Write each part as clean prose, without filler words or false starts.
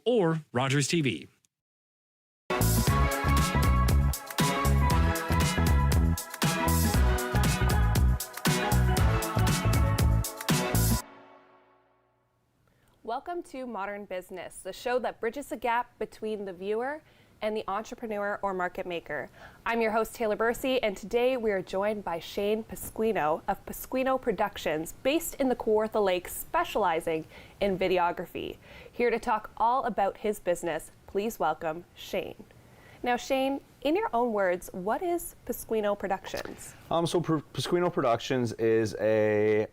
or Rogers TV. Welcome to Modern Business, the show that bridges the gap between the viewer and the entrepreneur or market maker. I'm your host, Taylor Bursey, and today we are joined by Shayne Pasquino of Pasquino Productions, based in the Kawartha Lakes, specializing in videography. Here to talk all about his business, please welcome Shayne. Now, Shayne, in your own words, what is Pasquino Productions? Pasquino Productions is a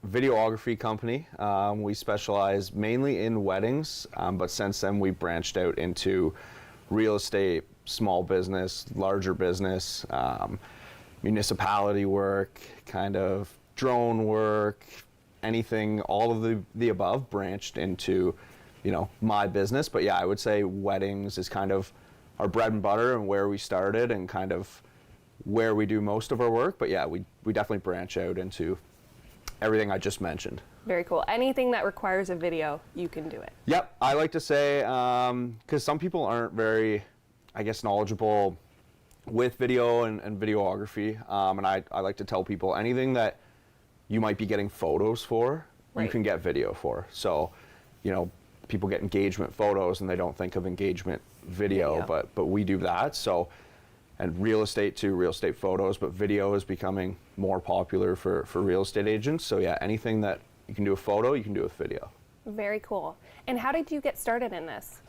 videography company. We specialize mainly in weddings, but since then we branched out into real estate, small business, larger business, municipality work, kind of drone work, anything, all of the above branched into, my business. But yeah, I would say weddings is kind of our bread and butter and where we started and kind of where we do most of our work. But yeah, we definitely branch out into everything I just mentioned. Very cool. Anything that requires a video, you can do it. Yep. I like to say, because some people aren't very, knowledgeable with video and videography. And I like to tell people anything that you might be getting photos for, you can get video for. So, people get engagement photos and they don't think of engagement video. But we do that. So, and real estate too, real estate photos, but video is becoming more popular for real estate agents. So yeah, anything that you can do a photo, you can do a video. Very cool. And how did you get started in this?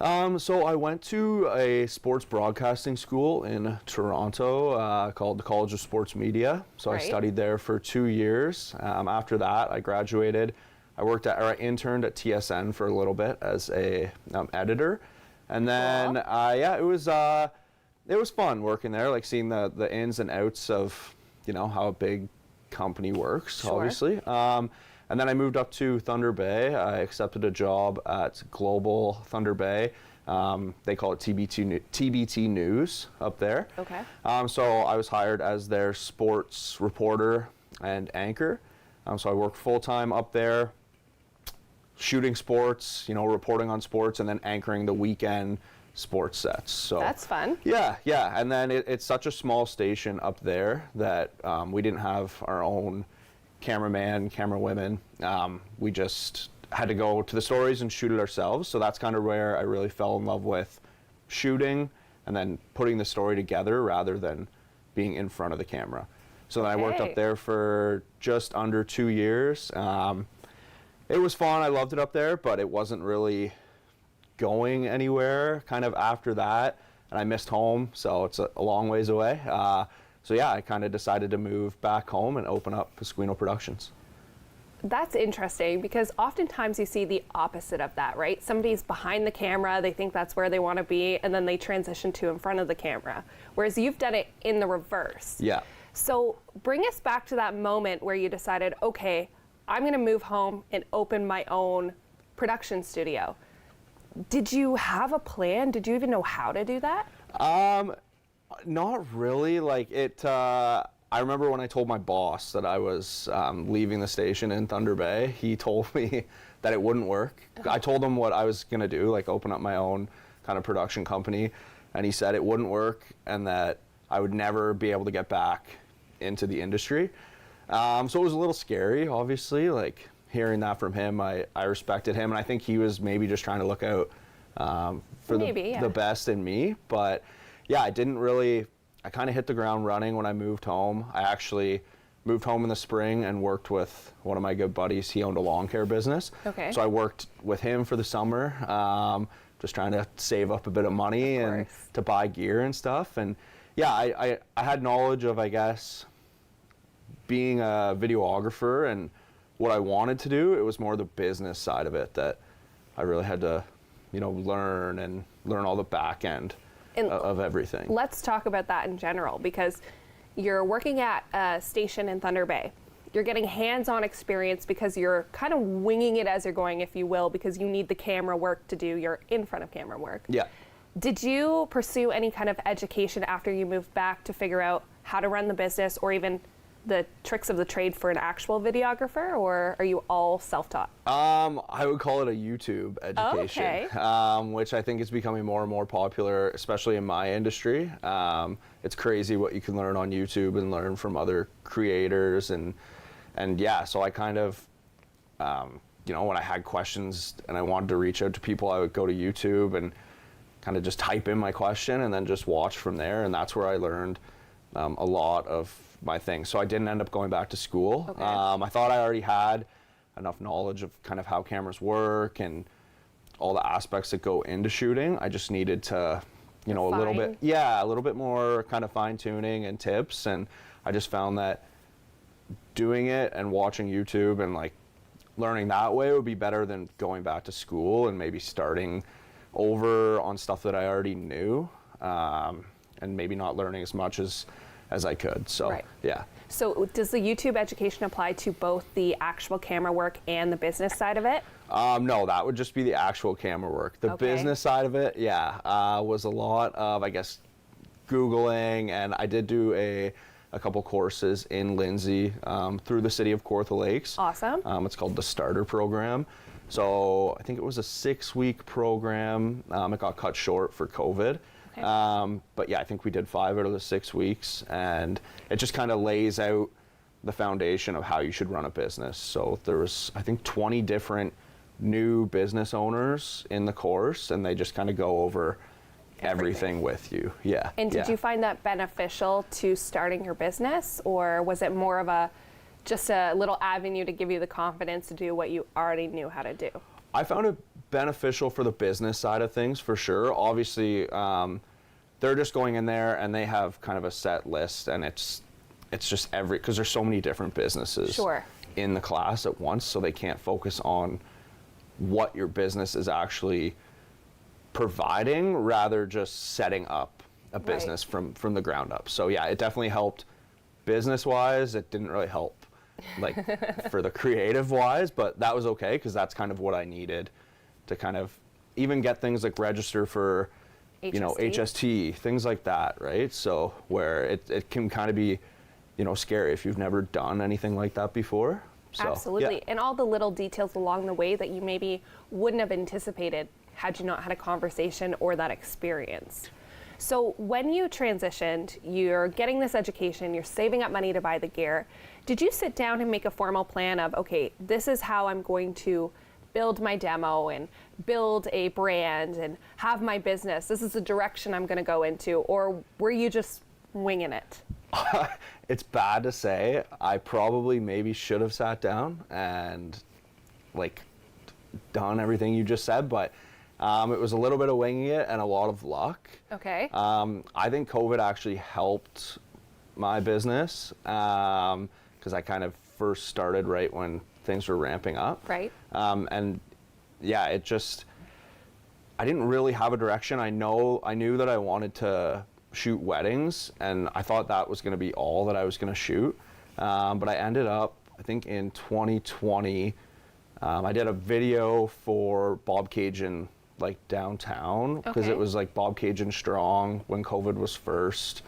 So I went to a sports broadcasting school in Toronto called the College of Sports Media. So I studied there for 2 years. After that, I graduated. I interned at TSN for a little bit as a editor. And then, it was fun working there, like seeing the ins and outs of, how a big company works, obviously. And then I moved up to Thunder Bay. I accepted a job at Global Thunder Bay. They call it TBT News up there. Okay. So I was hired as their sports reporter and anchor. So I worked full-time up there, shooting sports, reporting on sports, and then anchoring the weekend sports sets. So that's fun. Yeah. And then it's such a small station up there that we didn't have our own cameraman, camerawomen. We just had to go to the stories and shoot it ourselves. So that's kind of where I really fell in love with shooting and then putting the story together rather than being in front of the camera. So then I worked up there for just under 2 years. It was fun. I loved it up there, but it wasn't really going anywhere kind of after that, and I missed home, so it's a long ways away. So yeah, I kind of decided to move back home and open up Pasquino Productions. That's interesting because oftentimes you see the opposite of that, right? Somebody's behind the camera, they think that's where they want to be, and then they transition to in front of the camera, whereas you've done it in the reverse. Yeah. So bring us back to that moment where you decided, okay, I'm going to move home and open my own production studio. Did you have a plan? Did you even know how to do that? Not really. I remember when I told my boss that I was leaving the station in Thunder Bay, he told me that it wouldn't work. I told him what I was going to do, like open up my own kind of production company, and he said it wouldn't work and that I would never be able to get back into the industry. So it was a little scary, obviously, like hearing that from him. I respected him, and I think he was maybe just trying to look out for the best in me. But yeah, I kind of hit the ground running when I moved home. I actually moved home in the spring and worked with one of my good buddies. He owned a lawn care business. Okay. So I worked with him for the summer, just trying to save up a bit of money and to buy gear and stuff. And yeah, I had knowledge of, I guess, being a videographer and what I wanted to do. It was more the business side of it that I really had to, learn all the back end of everything. Let's talk about that in general, because you're working at a station in Thunder Bay. You're getting hands-on experience because you're kind of winging it as you're going, if you will, because you need the camera work to do your in front of camera work. Yeah. Did you pursue any kind of education after you moved back to figure out how to run the business or even the tricks of the trade for an actual videographer, or are you all self-taught? I would call it a YouTube education, which I think is becoming more and more popular, especially in my industry. It's crazy what you can learn on YouTube and learn from other creators, and yeah, so I kind of, you know, when I had questions and I wanted to reach out to people, I would go to YouTube and kind of just type in my question and then just watch from there, and that's where I learned a lot of my things. So I didn't end up going back to school. Okay. I thought I already had enough knowledge of kind of how cameras work and all the aspects that go into shooting. I just needed to, you know, a little bit more kind of fine tuning and tips. And I just found that doing it and watching YouTube and like learning that way would be better than going back to school and maybe starting over on stuff that I already knew, and maybe not learning as much as I could. So right. Yeah. So does the YouTube education apply to both the actual camera work and the business side of it? No, that would just be the actual camera work. The business side of it, yeah, was a lot of, I guess, Googling, and I did do a couple courses in Lindsay through the city of Kawartha Lakes. Awesome. It's called the Starter Program. So I think it was a 6-week program. It got cut short for COVID. Okay. But yeah, I think we did 5 out of the 6 weeks, and it just kind of lays out the foundation of how you should run a business. So there was, I think, 20 different new business owners in the course, and they just kind of go over everything with you. Yeah. And did you find that beneficial to starting your business, or was it more of just a little avenue to give you the confidence to do what you already knew how to do? I found it beneficial for the business side of things, for sure. Obviously, they're just going in there and they have kind of a set list, and it's just because there's so many different businesses in the class at once, so they can't focus on what your business is actually providing, rather just setting up a business from the ground up. So yeah, it definitely helped business-wise. It didn't really help like for the creative wise, but that was okay because that's kind of what I needed to kind of even get things like register for HST. You know, HST, things like that, right? So where it can kind of be, you know, scary if you've never done anything like that before. So, absolutely. yeah. And all the little details along the way that you maybe wouldn't have anticipated had you not had a conversation or that experience. So when you transitioned, you're getting this education, you're saving up money to buy the gear. Did you sit down and make a formal plan of, okay, this is how I'm going to build my demo and build a brand and have my business? This is the direction I'm going to go into, or were you just winging it? It's bad to say. I probably maybe should have sat down and like done everything you just said, but it was a little bit of winging it and a lot of luck. Okay. I think COVID actually helped my business because I kind of first started right when things were ramping up. Right. And yeah, I didn't really have a direction. I knew that I wanted to shoot weddings, and I thought that was going to be all that I was going to shoot. But I ended up, I think in 2020, I did a video for Bob Cajun, like downtown, because it was like Bob Cajun Strong when COVID was first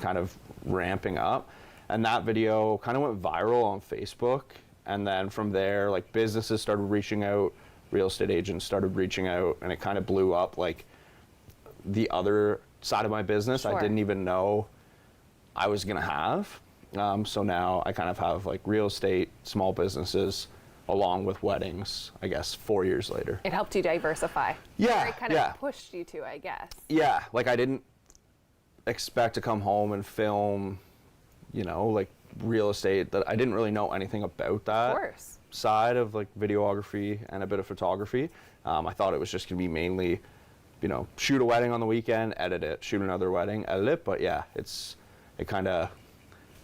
kind of ramping up. And that video kind of went viral on Facebook. And then from there, like businesses started reaching out, real estate agents started reaching out, and it kind of blew up like the other side of my business I didn't even know I was gonna have. So now I kind of have like real estate, small businesses, along with weddings, I guess, 4 years later. It helped you diversify. Yeah, or it kind of pushed you to, I guess. Yeah, like I didn't expect to come home and film, you know, like real estate. That I didn't really know anything about that side of like videography and a bit of photography. I thought it was just gonna be mainly, you know, shoot a wedding on the weekend, edit it, shoot another wedding, edit it. But yeah, it kind of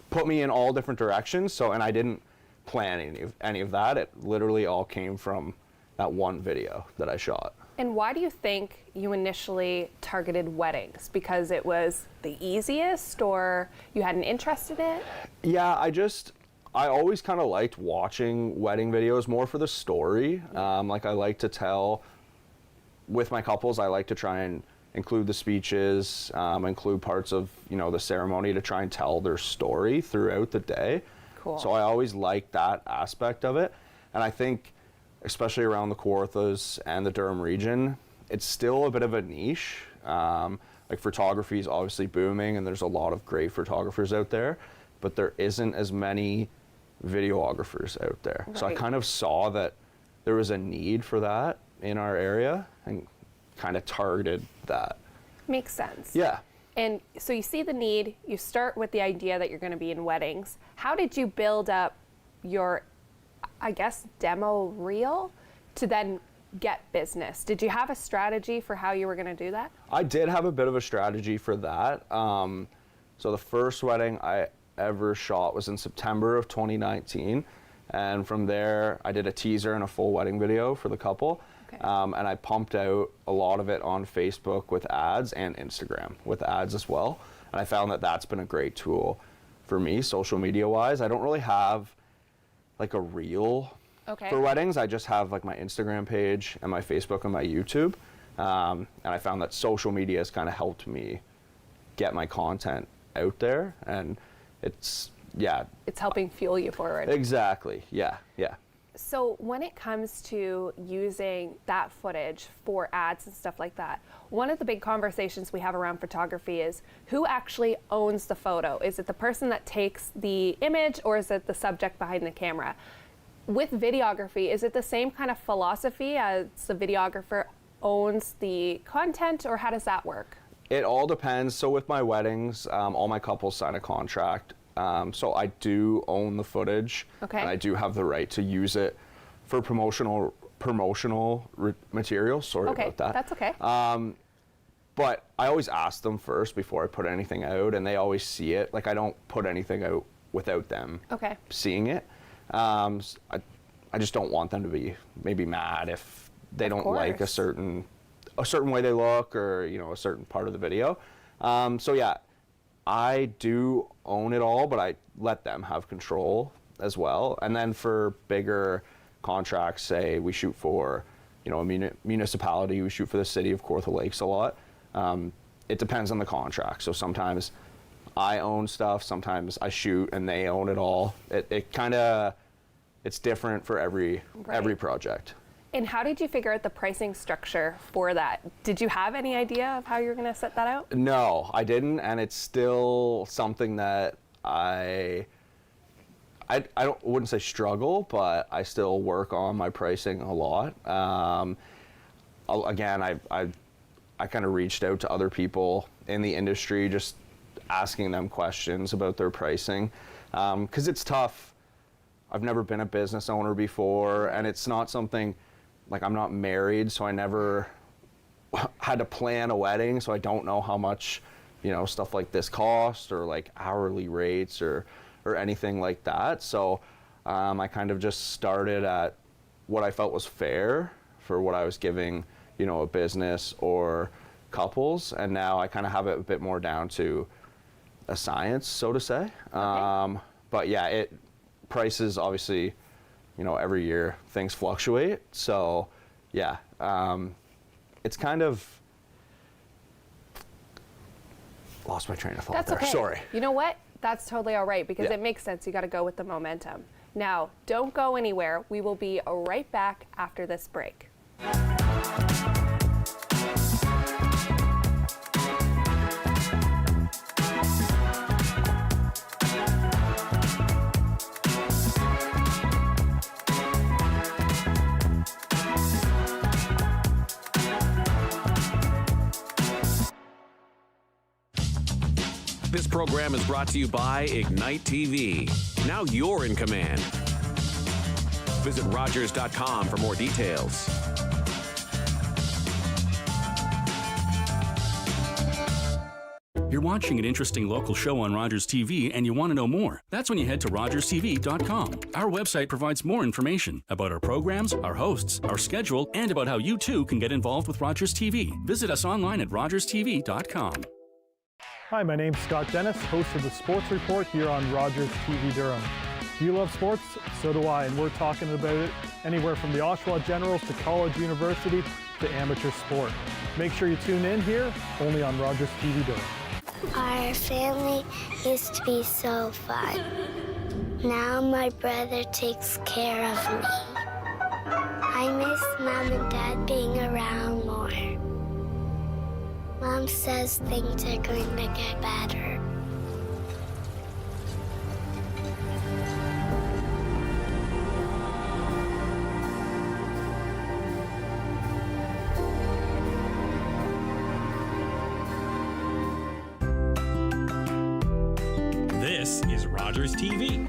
put me in all different directions. So, and I didn't plan any of that. It literally all came from that one video that I shot. And why do you think you initially targeted weddings? Because it was the easiest, or you had an interest in it? Yeah, I always kind of liked watching wedding videos more for the story. Like I like to tell, with my couples, I like to try and include the speeches, include parts of, you know, the ceremony to try and tell their story throughout the day. Cool. So I always like that aspect of it. And I think, especially around the Kawarthas and the Durham region, it's still a bit of a niche. Like photography is obviously booming and there's a lot of great photographers out there, but there isn't as many videographers out there. Right. So I kind of saw that there was a need for that in our area and kind of targeted that. Makes sense. Yeah. And so you see the need, you start with the idea that you're going to be in weddings. How did you build up your, I guess, demo reel to then get business? Did you have a strategy for how you were going to do that? I did have a bit of a strategy for that. So the first wedding I ever shot was in September of 2019. And from there, I did a teaser and a full wedding video for the couple. Okay. And I pumped out a lot of it on Facebook with ads and Instagram with ads as well. And I found that that's been a great tool for me, social media wise. I don't really have like a reel for weddings. I just have like my Instagram page and my Facebook and my YouTube. And I found that social media has kind of helped me get my content out there, and it's helping fuel you forward. Exactly. Yeah. So when it comes to using that footage for ads and stuff like that, one of the big conversations we have around photography is who actually owns the photo? Is it the person that takes the image, or is it the subject behind the camera? With videography, is it the same kind of philosophy as the videographer owns the content, or how does that work? It all depends. So with my weddings, all my couples sign a contract. So I do own the footage, Okay. and I do have the right to use it for promotional material. Sorry about that. That's okay. But I always ask them first before I put anything out, and they always see it. Like, I don't put anything out without them seeing it. I just don't want them to be maybe mad if they don't like a certain way they look, or, you know, a certain part of the video. So yeah, I do own it all, but I let them have control as well. And then for bigger contracts, say we shoot for, you know, a municipality, we shoot for the city of Kawartha Lakes a lot. It depends on the contract. So sometimes I own stuff, sometimes I shoot and they own it all. It kind of, it's different for every project. And how did you figure out the pricing structure for that? Did you have any idea of how you were going to set that out? No, I didn't, and it's still something that I wouldn't say struggle, but I still work on my pricing a lot. Again, I kind of reached out to other people in the industry, just asking them questions about their pricing, because it's tough. I've never been a business owner before, and it's not something, like, I'm not married, so I never had to plan a wedding, so I don't know how much, you know, stuff like this cost, or like hourly rates or anything like that. So I kind of just started at what I felt was fair for what I was giving, you know, a business or couples, and now I kind of have it a bit more down to a science, so to say. But yeah, prices obviously, you know, every year things fluctuate. So yeah, it's kind of, lost my train of thought there. Sorry. You know what? That's totally all right, because it makes sense. You got to go with the momentum. Now, don't go anywhere. We will be right back after this break. This program is brought to you by Ignite TV. Now you're in command. Visit Rogers.com for more details. You're watching an interesting local show on Rogers TV and you want to know more. That's when you head to RogersTV.com. Our website provides more information about our programs, our hosts, our schedule, and about how you too can get involved with Rogers TV. Visit us online at RogersTV.com. Hi, my name's Scott Dennis, host of the Sports Report here on Rogers TV Durham. Do you love sports? So do I, and we're talking about it anywhere from the Oshawa Generals to College University to amateur sport. Make sure you tune in here, only on Rogers TV Durham. Our family used to be so fun. Now my brother takes care of me. I miss Mom and Dad being around more. Mom says things are going to get better. This is Rogers TV.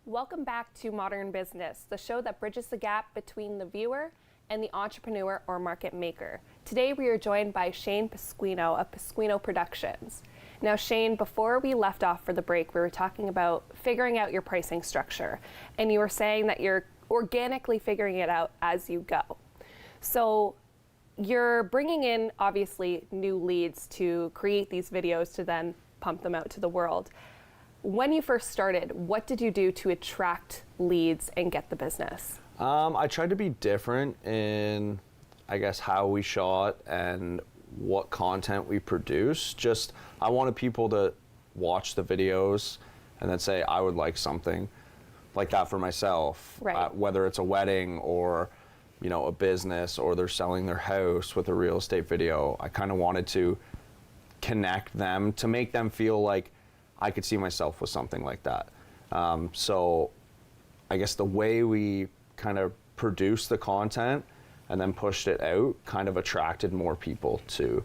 Welcome back to Modern Business, the show that bridges the gap between the viewer and the entrepreneur or market maker. Today we are joined by Shayne Pasquino of Pasquino Productions. Now Shayne, before we left off for the break, we were talking about figuring out your pricing structure, and you were saying that you're organically figuring it out as you go. So you're bringing in, obviously, new leads to create these videos to then pump them out to the world. When you first started, what did you do to attract leads and get the business? I tried to be different in, I guess, how we shot and what content we produce. Just, I wanted people to watch the videos and then say, I would like something like that for myself. Right. Whether it's a wedding or, you know, a business, or they're selling their house with a real estate video. I kind of wanted to connect them to make them feel like I could see myself with something like that. So I guess the way we kind of produced the content and then pushed it out kind of attracted more people to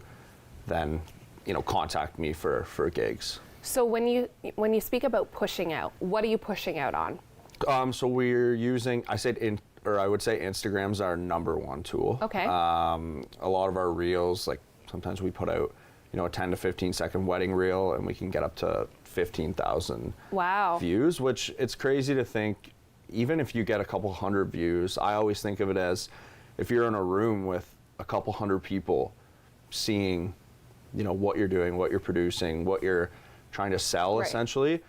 then, you know, contact me for gigs. So when you speak about pushing out, what are you pushing out on? So we're using, I would say Instagram's our #1 tool. Okay. A lot of our reels, like sometimes we put out, you know, a 10 to 15 second wedding reel, and we can get up to 15,000 Wow. views, which it's crazy to think, even if you get a couple hundred views, I always think of it as if you're in a room with a couple hundred people seeing, you know, what you're doing, what you're producing, what you're trying to sell, Right. essentially,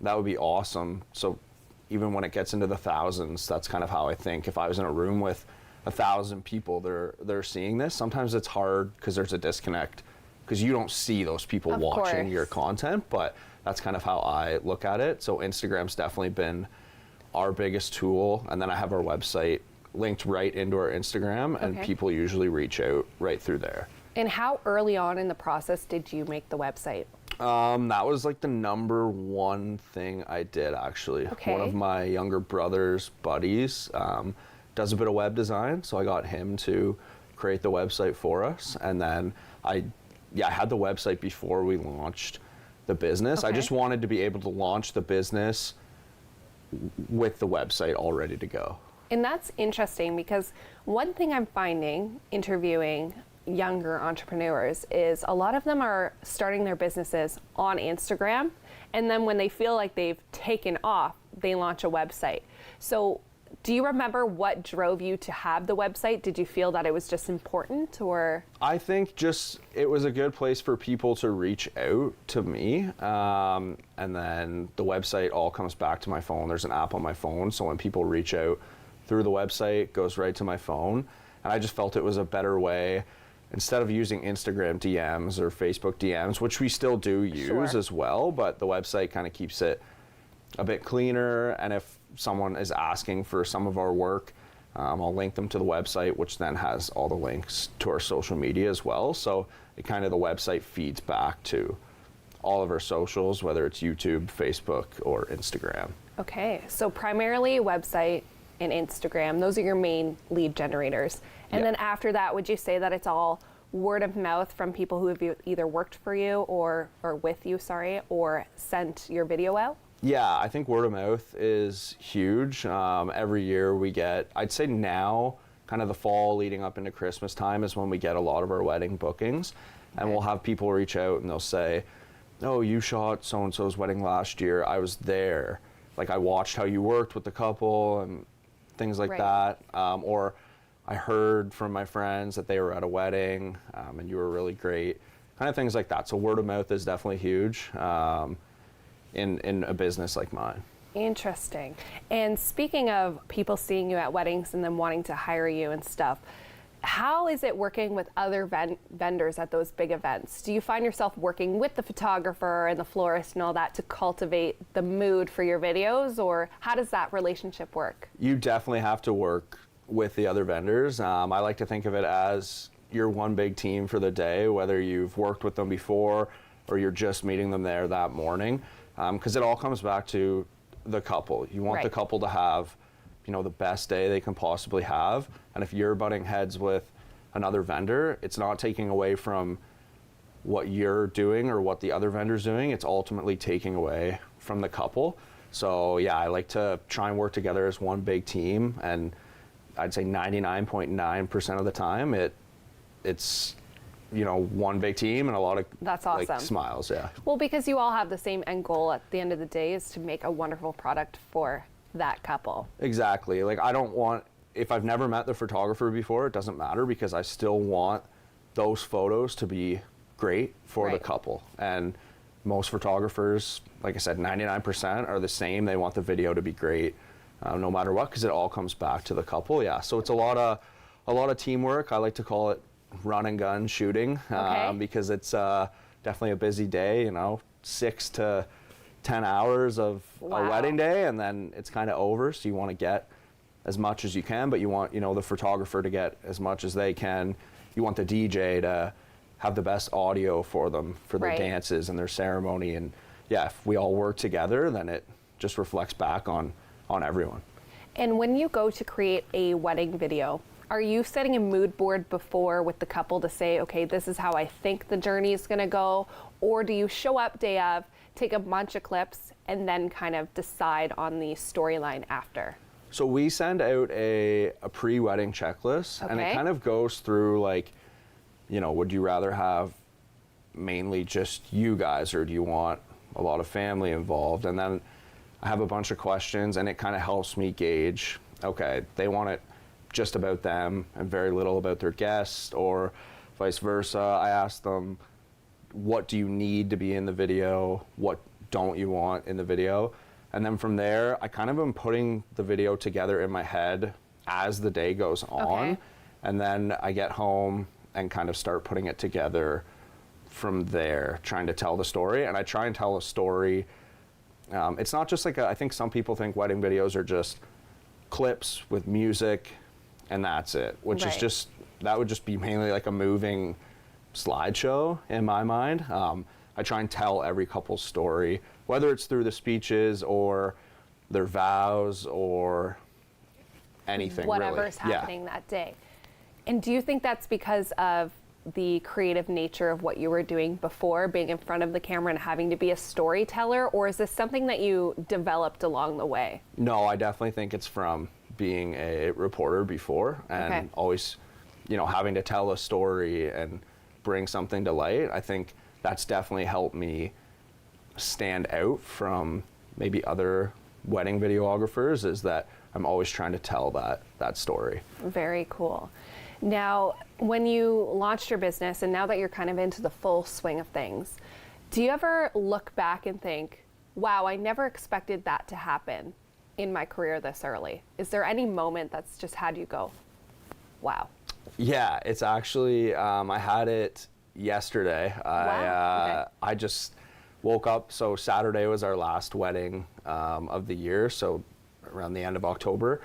that would be awesome. So even when it gets into the thousands, that's kind of how I think. If I was in a room with 1,000 people, they're seeing this. Sometimes it's hard because there's a disconnect, because you don't see those people Of watching course. your content, but that's kind of how I look at it. So Instagram's definitely been our biggest tool, and then I have our website linked right into our Instagram, and Okay. people usually reach out right through there. And how early on in the process did you make the website? That was like the #1 thing I did, actually. Okay. One of my younger brother's buddies does a bit of web design, so I got him to create the website for us, and then I had the website before we launched the business. I Okay. just wanted to be able to launch the business with the website all ready to go. And that's interesting, because one thing I'm finding interviewing younger entrepreneurs is a lot of them are starting their businesses on Instagram, and then when they feel like they've taken off, they launch a website. So do you remember what drove you to have the website? Did you feel that it was just important, or? I think just it was a good place for people to reach out to me, and then the website all comes back to my phone. There's an app on my phone, so when people reach out through the website, it goes right to my phone, and I just felt it was a better way, instead of using Instagram DMs or Facebook DMs, which we still do use Sure. as well, but the website kind of keeps it a bit cleaner, and if someone is asking for some of our work, I'll link them to the website, which then has all the links to our social media as well. So it kind of, the website feeds back to all of our socials, whether it's YouTube, Facebook, or Instagram. Okay, so primarily website and Instagram, those are your main lead generators. And Yeah. then after that, would you say that it's all word of mouth from people who have either worked for you or with you, or sent your video out? Yeah, I think word of mouth is huge. Every year we get, I'd say now, kind of the fall leading up into Christmas time is when we get a lot of our wedding bookings. And we'll have people reach out and they'll say, oh, you shot so-and-so's wedding last year. I was there. Like, I watched how you worked with the couple and things like Right. that. Or I heard from my friends that they were at a wedding and you were really great kind of things like that. So word of mouth is definitely huge in a business like mine. Interesting. And speaking of people seeing you at weddings and then wanting to hire you and stuff, how is it working with other vendors at those big events? Do you find yourself working with the photographer and the florist and all that to cultivate the mood for your videos, or how does that relationship work? You definitely have to work with the other vendors. I like to think of it as you're one big team for the day, whether you've worked with them before or you're just meeting them there that morning, because it all comes back to the couple. You want the couple to have, you know, the best day they can possibly have. And if you're butting heads with another vendor, it's not taking away from what you're doing or what the other vendor's doing. It's ultimately taking away from the couple. So yeah, I like to try and work together as one big team. And I'd say 99.9% of the time, it's, you know, one big team and a lot of That's awesome. like, smiles. Yeah. Well, because you all have the same end goal at the end of the day, is to make a wonderful product for that couple. Exactly. Like, I don't want, if I've never met the photographer before, it doesn't matter, because I still want those photos to be great for the couple. And most photographers, like I said, 99% are the same. They want the video to be great, no matter what, because it all comes back to the couple. Yeah. So it's a lot of teamwork. I like to call it run and gun shooting, because it's definitely a busy day. You know, 6 to 10 hours of a wedding day, and then it's kind of over. So you want to get as much as you can, but you want, you know, the photographer to get as much as they can. You want the DJ to have the best audio for them for their dances and their ceremony. And yeah, if we all work together, then it just reflects back on everyone. And when you go to create a wedding video, are you setting a mood board before with the couple to say, okay, this is how I think the journey is going to go? Or do you show up day of, take a bunch of clips, and then kind of decide on the storyline after? So we send out a pre-wedding checklist, and it kind of goes through, like, you know, would you rather have mainly just you guys, or do you want a lot of family involved? And then I have a bunch of questions, and it kind of helps me gauge, okay, they want it just about them and very little about their guests, or vice versa. I ask them, what do you need to be in the video? What don't you want in the video? And then from there, I kind of am putting the video together in my head as the day goes on. And then I get home and kind of start putting it together from there, trying to tell the story. And I try and tell a story. It's not just like, I think some people think wedding videos are just clips with music and that's it, which is just, that would just be mainly like a moving slideshow in my mind. I try and tell every couple's story, whether it's through the speeches or their vows or anything, whatever's happening that day. And do you think that's because of the creative nature of what you were doing before, being in front of the camera and having to be a storyteller, or is this something that you developed along the way? No, I definitely think it's from being a reporter before and always, you know, having to tell a story and bring something to light. I think that's definitely helped me stand out from maybe other wedding videographers, is that I'm always trying to tell that story. Very cool. Now, when you launched your business and now that you're kind of into the full swing of things, do you ever look back and think, wow, I never expected that to happen in my career this early? Is there any moment that's just had you go, wow? Yeah, it's actually, I had it yesterday. Wow. I just woke up, so Saturday was our last wedding of the year, so around the end of October.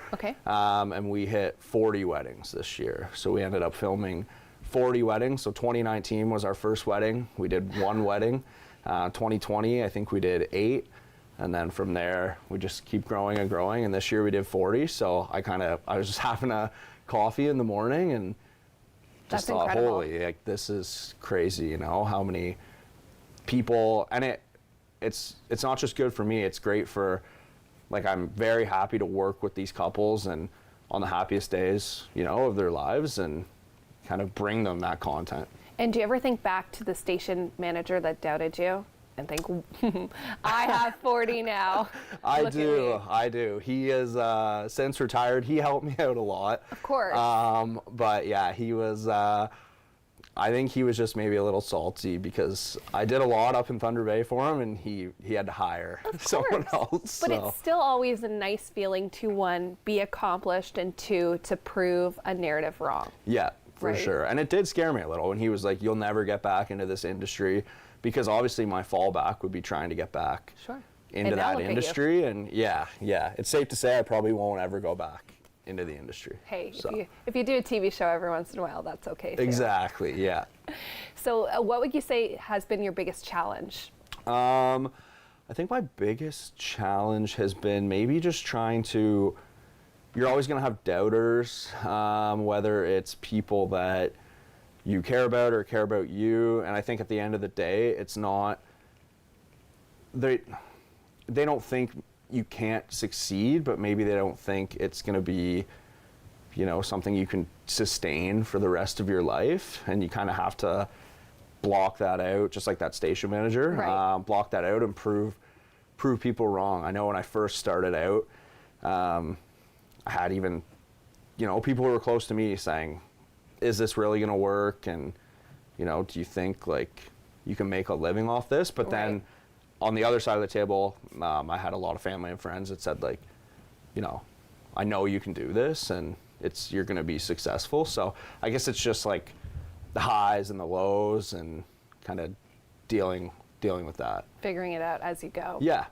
And we hit 40 weddings this year. So we ended up filming 40 weddings. So 2019 was our first wedding. We did one wedding. 2020, I think we did 8. And then from there, we just keep growing and growing. And this year we did 40. So I was just having a coffee in the morning and just thought, incredible. Holy, like, this is crazy, you know, how many people, and it's not just good for me, it's great for, like, I'm very happy to work with these couples and on the happiest days, you know, of their lives, and kind of bring them that content. And do you ever think back to the station manager that doubted you and think, I have 40 now? I do. He is since retired. He helped me out a lot. Of course. But yeah, he was, I think he was just maybe a little salty because I did a lot up in Thunder Bay for him, and he had to hire someone else. But it's still always a nice feeling to, one, be accomplished, and two, to prove a narrative wrong. Yeah, for Right. sure. And it did scare me a little when he was like, "You'll never get back into this industry," because obviously my fallback would be trying to get back Sure. into And now that look at you. industry. And yeah, it's safe to say I probably won't ever go back into the industry. Hey, So. if you do a TV show every once in a while, that's okay too. Exactly, yeah. So what would you say has been your biggest challenge? I think my biggest challenge has been maybe just trying to, you're always going to have doubters, whether it's people that you care about or care about you. And I think at the end of the day, it's not, they don't think you can't succeed, but maybe they don't think it's going to be, something you can sustain for the rest of your life. And you kind of have to block that out, just like that station manager. Right. Block that out and prove people wrong. I know when I first started out, I had even, people who were close to me saying, "Is this really going to work? And, do you think like you can make a living off this?" But then Right. on the other side of the table, I had a lot of family and friends that said like, "I know you can do this, and you're going to be successful." So I guess it's just like the highs and the lows, and kind of dealing with that. Figuring it out as you go. Yeah.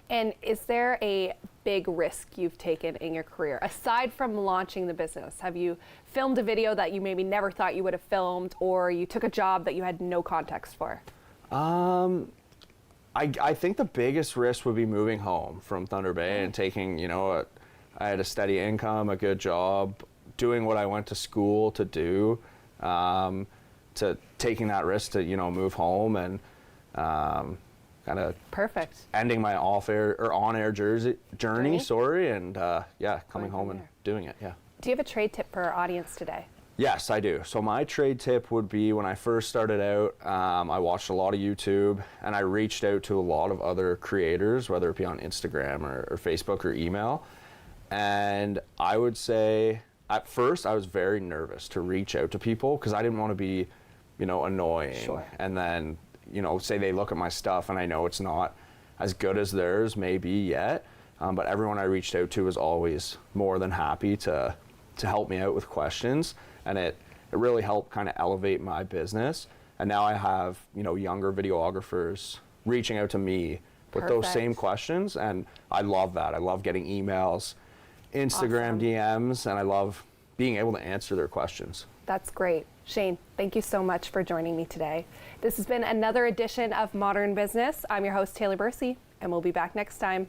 And is there a big risk you've taken in your career aside from launching the business? Have you filmed a video that you maybe never thought you would have filmed, or you took a job that you had no context for? I think the biggest risk would be moving home from Thunder Bay and taking, I had a steady income, a good job, doing what I went to school to do, to taking that risk to, move home and kind of Perfect. ending my off-air or on-air journey, Journey? and coming home from and there. doing it, yeah. Do you have a trade tip for our audience today? Yes, I do. So my trade tip would be, when I first started out, I watched a lot of YouTube, and I reached out to a lot of other creators, whether it be on Instagram or Facebook or email. And I would say, at first, I was very nervous to reach out to people because I didn't want to be, annoying. Sure. And then, say they look at my stuff and I know it's not as good as theirs maybe yet. But everyone I reached out to was always more than happy to help me out with questions. And it really helped kind of elevate my business. And now I have, younger videographers reaching out to me with those Perfect. same questions. And I love that. I love getting emails, Instagram Awesome. DMs, and I love being able to answer their questions. That's great. Shayne, thank you so much for joining me today. This has been another edition of Modern Business. I'm your host, Taylor Bursey, and we'll be back next time.